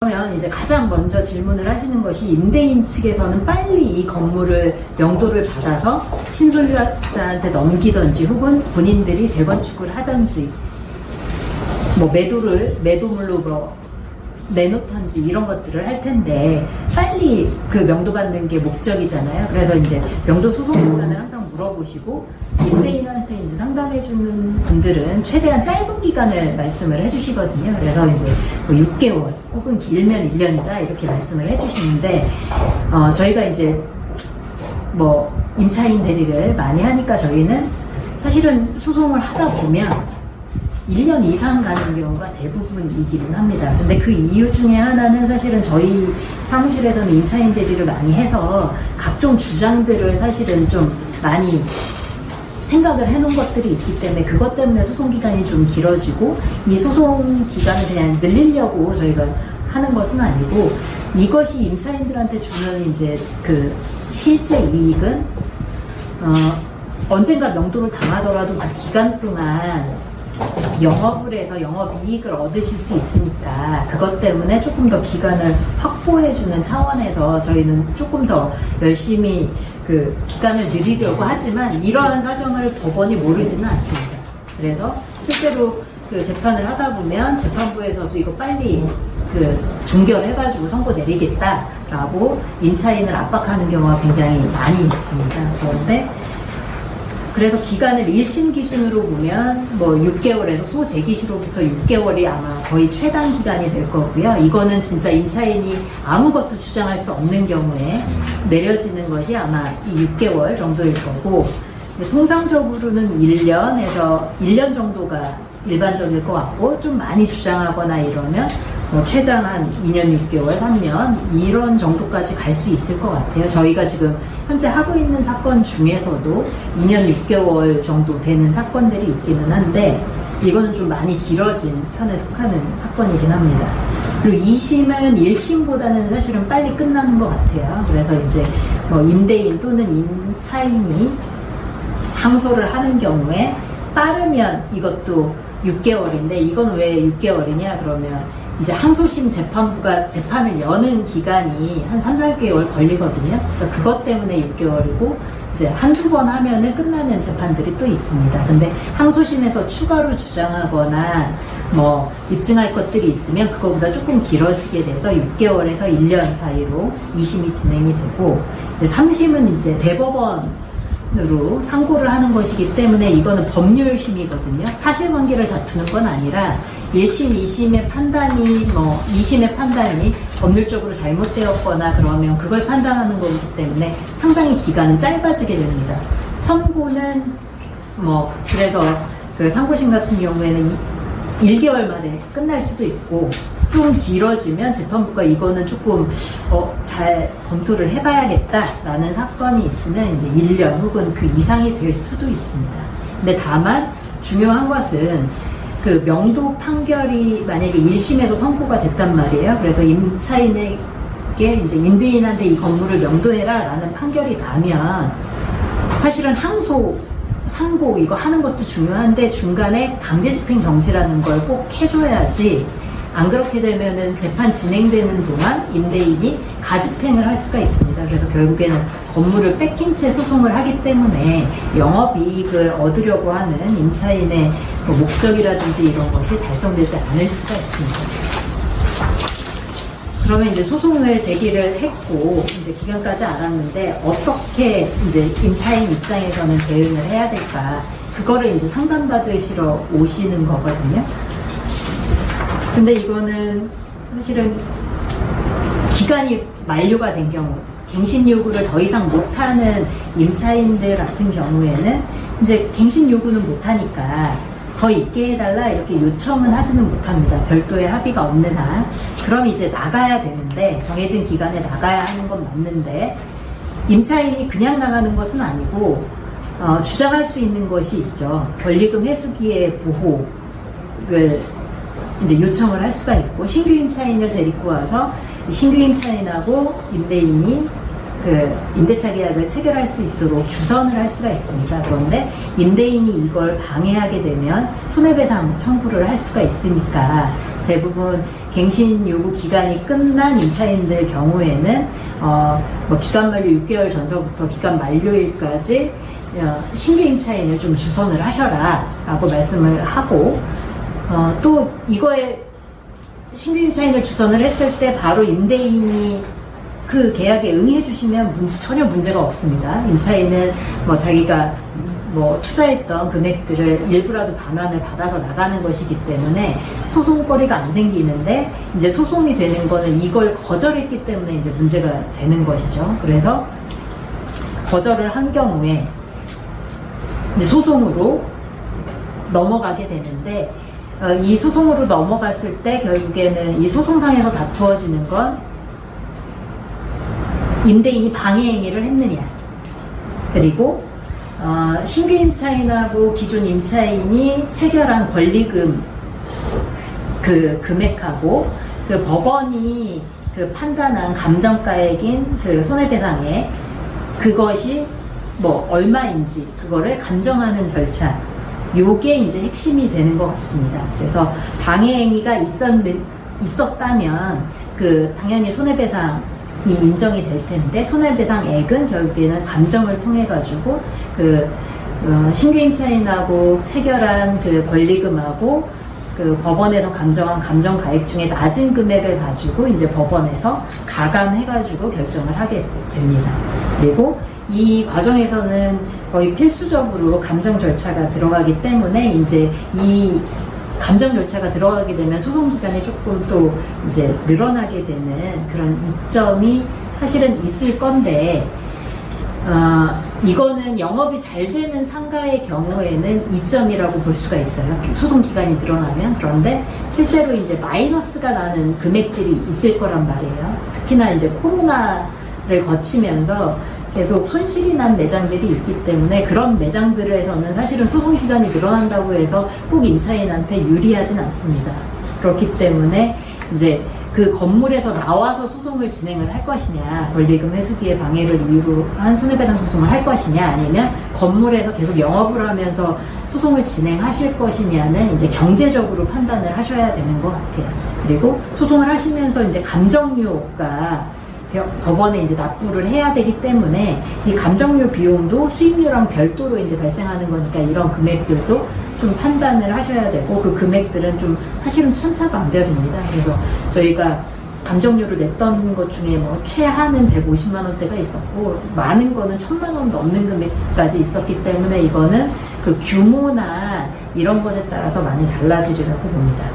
그러면 이제 가장 먼저 질문을 하시는 것이 임대인 측에서는 빨리 이 건물을 명도를 받아서 신소유자한테 넘기든지 혹은 본인들이 재건축을 하든지 뭐 매도물로 뭐 내놓던지 이런 것들을 할 텐데 빨리 그 명도받는 게 목적이잖아요. 그래서 이제 명도 소송 기간을 항상 물어보시고 임대인한테 이제 상담해주는 분들은 최대한 짧은 기간을 말씀을 해주시거든요. 그래서 이제 뭐 6개월 혹은 길면 1년이다 이렇게 말씀을 해주시는데 저희가 이제 뭐 임차인 대리를 많이 하니까 저희는 사실은 소송을 하다 보면 1년 이상 가는 경우가 대부분이기는 합니다. 근데 그 이유 중에 하나는 사실은 저희 사무실에서는 임차인 대리를 많이 해서 각종 주장들을 사실은 좀 많이 생각을 해놓은 것들이 있기 때문에 그것 때문에 소송 기간이 좀 길어지고 이 소송 기간을 그냥 늘리려고 저희가 하는 것은 아니고 이것이 임차인들한테 주는 이제 그 실제 이익은 언젠가 명도를 당하더라도 그 기간 동안 영업을 해서 영업이익을 얻으실 수 있으니까 그것 때문에 조금 더 기간을 확보해주는 차원에서 저희는 조금 더 열심히 그 기간을 늘리려고 하지만 이러한 사정을 법원이 모르지는 않습니다. 그래서 실제로 그 재판을 하다 보면 재판부에서도 이거 빨리 그 종결해가지고 선고 내리겠다라고 임차인을 압박하는 경우가 굉장히 많이 있습니다. 그런데 그래서 기간을 1심 기준으로 보면 뭐 6개월에서 소재기시로부터 6개월이 아마 거의 최단 기간이 될 거고요. 이거는 진짜 임차인이 아무것도 주장할 수 없는 경우에 내려지는 것이 아마 이 6개월 정도일 거고 통상적으로는 1년에서 1년 정도가 일반적일 것 같고 좀 많이 주장하거나 이러면 뭐 최장 한 2년 6개월, 3년 이런 정도까지 갈 수 있을 것 같아요. 저희가 지금 현재 하고 있는 사건 중에서도 2년 6개월 정도 되는 사건들이 있기는 한데 이거는 좀 많이 길어진 편에 속하는 사건이긴 합니다. 그리고 2심은 1심보다는 사실은 빨리 끝나는 것 같아요. 그래서 이제 뭐 임대인 또는 임차인이 항소를 하는 경우에 빠르면 이것도 6개월인데 이건 왜 6개월이냐 그러면 이제 항소심 재판부가 재판을 여는 기간이 한 3, 4개월 걸리거든요. 그러니까 그것 때문에 6개월이고 이제 한두 번 하면은 끝나는 재판들이 또 있습니다. 근데 항소심에서 추가로 주장하거나 뭐 입증할 것들이 있으면 그거보다 조금 길어지게 돼서 6개월에서 1년 사이로 2심이 진행이 되고 3심은 이제 대법원으로 상고를 하는 것이기 때문에 이거는 법률심이거든요. 사실관계를 다투는 건 아니라 1심, 2심의 판단이 2심의 판단이 법률적으로 잘못되었거나 그러면 그걸 판단하는 거기 때문에 상당히 기간은 짧아지게 됩니다. 선고는 그래서 그 상고심 같은 경우에는 1개월 만에 끝날 수도 있고 좀 길어지면 재판부가 이거는 조금 잘 검토를 해봐야겠다라는 사건이 있으면 이제 1년 혹은 그 이상이 될 수도 있습니다. 근데 다만 중요한 것은 그 명도 판결이 만약에 1심에도 선고가 됐단 말이에요. 그래서 임차인에게 이제 임대인한테 이 건물을 명도해라 라는 판결이 나면 사실은 항소, 상고 이거 하는 것도 중요한데 중간에 강제집행 정지라는 걸 꼭 해줘야지 안 그렇게 되면은 재판 진행되는 동안 임대인이 가집행을 할 수가 있습니다. 그래서 결국에는 건물을 뺏긴 채 소송을 하기 때문에 영업이익을 얻으려고 하는 임차인의 목적이라든지 이런 것이 달성되지 않을 수가 있습니다. 그러면 이제 소송을 제기를 했고 이제 기간까지 알았는데 어떻게 이제 임차인 입장에서는 대응을 해야 될까? 그거를 이제 상담받으시러 오시는 거거든요. 근데 이거는 사실은 기간이 만료가 된 경우, 갱신 요구를 더 이상 못하는 임차인들 같은 경우에는 이제 갱신 요구는 못하니까 더 있게 해달라 이렇게 요청은 하지는 못합니다. 별도의 합의가 없는 한. 그럼 이제 나가야 되는데 정해진 기간에 나가야 하는 건 맞는데 임차인이 그냥 나가는 것은 아니고 주장할 수 있는 것이 있죠. 권리금 회수기의 보호를 이제 요청을 할 수가 있고 신규 임차인을 데리고 와서 신규 임차인하고 임대인이 그 임대차 계약을 체결할 수 있도록 주선을 할 수가 있습니다. 그런데 임대인이 이걸 방해하게 되면 손해배상 청구를 할 수가 있으니까 대부분 갱신 요구 기간이 끝난 임차인들 경우에는 뭐 기간 만료 6개월 전서부터 기간 만료일까지 신규 임차인을 좀 주선을 하셔라 라고 말씀을 하고, 또 이거에 신규 임차인을 주선을 했을 때 바로 임대인이 그 계약에 응해주시면 전혀 문제가 없습니다. 임차인은 뭐 자기가 뭐 투자했던 금액들을 일부라도 반환을 받아서 나가는 것이기 때문에 소송거리가 안 생기는데, 이제 소송이 되는 거는 이걸 거절했기 때문에 이제 문제가 되는 것이죠. 그래서 거절을 한 경우에 이제 소송으로 넘어가게 되는데, 이 소송으로 넘어갔을 때 결국에는 이 소송상에서 다투어지는 건 임대인이 방해행위를 했느냐, 그리고 신규 임차인하고 기존 임차인이 체결한 권리금 그 금액하고 그 법원이 그 판단한 감정가액인 그 손해배상액, 그것이 뭐 얼마인지 그거를 감정하는 절차, 요게 이제 핵심이 되는 것 같습니다. 그래서 방해행위가 있었다면 그 당연히 손해배상이 인정이 될 텐데, 손해배상액은 결국에는 감정을 통해 가지고 그 신규 임차인하고 체결한 그 권리금하고 그 법원에서 감정한 감정가액 중에 낮은 금액을 가지고 이제 법원에서 가감해가지고 결정을 하게 됩니다. 그리고 이 과정에서는 거의 필수적으로 감정 절차가 들어가기 때문에, 이제 이 감정 절차가 들어가게 되면 소송 기간이 조금 또 이제 늘어나게 되는 그런 이점이 사실은 있을 건데, 이거는 영업이 잘 되는 상가의 경우에는 이점이라고 볼 수가 있어요. 소송 기간이 늘어나면. 그런데 실제로 이제 마이너스가 나는 금액들이 있을 거란 말이에요. 특히나 이제 코로나를 거치면서 계속 손실이 난 매장들이 있기 때문에, 그런 매장들에서는 사실은 소송 기간이 늘어난다고 해서 꼭 임차인한테 유리하진 않습니다. 그렇기 때문에 이제 그 건물에서 나와서 소송을 진행을 할 것이냐, 권리금 회수기의 방해를 이유로 한 손해배상 소송을 할 것이냐, 아니면 건물에서 계속 영업을 하면서 소송을 진행하실 것이냐는 이제 경제적으로 판단을 하셔야 되는 것 같아요. 그리고 소송을 하시면서 이제 감정료가 법원에 이제 납부를 해야 되기 때문에 이 감정료 비용도 수임료랑 별도로 이제 발생하는 거니까, 이런 금액들도 좀 판단을 하셔야 되고, 그 금액들은 좀 사실은 천차만별입니다. 그래서 저희가 감정료를 냈던 것 중에 뭐 최하는 150만 원대가 있었고, 많은 거는 1000만 원 넘는 금액까지 있었기 때문에, 이거는 그 규모나 이런 것에 따라서 많이 달라지리라고 봅니다.